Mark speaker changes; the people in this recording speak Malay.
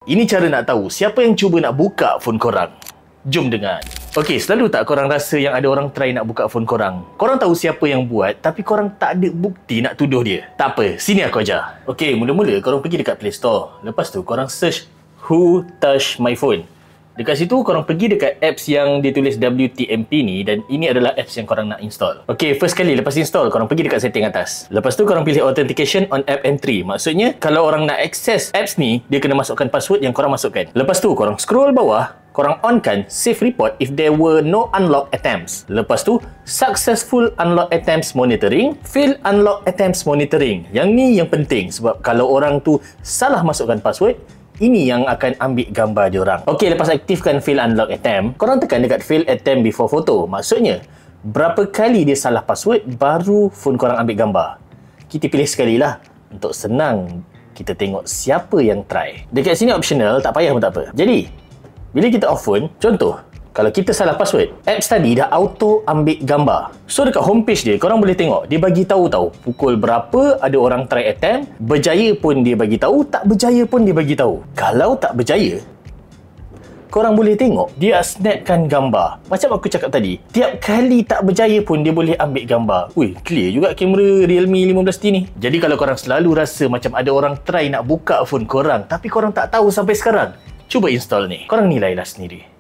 Speaker 1: Ini cara nak tahu siapa yang cuba nak buka phone korang. Jom dengar. Okey, selalu tak korang rasa yang ada orang try nak buka phone korang? Korang tahu siapa yang buat, tapi korang tak ada bukti nak tuduh dia. Tak apa, sini aku ajar. Okey, mula-mula korang pergi dekat Play Store. Lepas tu korang search Who Touch My Phone. Dekat situ korang pergi dekat apps yang ditulis WTMP ni, dan ini adalah apps yang korang nak install. Okey, first kali lepas install korang pergi dekat setting atas. Lepas tu korang pilih authentication on app entry. Maksudnya kalau orang nak access apps ni, dia kena masukkan password yang korang masukkan. Lepas tu korang scroll bawah, korang onkan save report if there were no unlock attempts. Lepas tu successful unlock attempts monitoring, fail unlock attempts monitoring. Yang ni yang penting, sebab kalau orang tu salah masukkan password, ini yang akan ambil gambar diorang. Okey, lepas aktifkan fail unlock attempt, korang tekan dekat fail attempt before photo. Maksudnya, berapa kali dia salah password, baru phone korang ambil gambar. Kita pilih sekali lah, untuk senang kita tengok siapa yang try. Dekat sini optional, tak payah pun tak apa. Jadi, bila kita off phone, contoh, kalau kita salah password, apps tadi dah auto ambil gambar. So dekat homepage dia, korang boleh tengok, dia bagi tahu pukul berapa ada orang try attempt, berjaya pun dia bagi tahu, tak berjaya pun dia bagi tahu. Kalau tak berjaya, korang boleh tengok dia snapkan gambar. Macam aku cakap tadi, tiap kali tak berjaya pun dia boleh ambil gambar. Ui, clear juga kamera Realme 15T ni. Jadi kalau korang selalu rasa macam ada orang try nak buka phone korang, tapi korang tak tahu sampai sekarang, cuba install ni. Korang nilailah sendiri.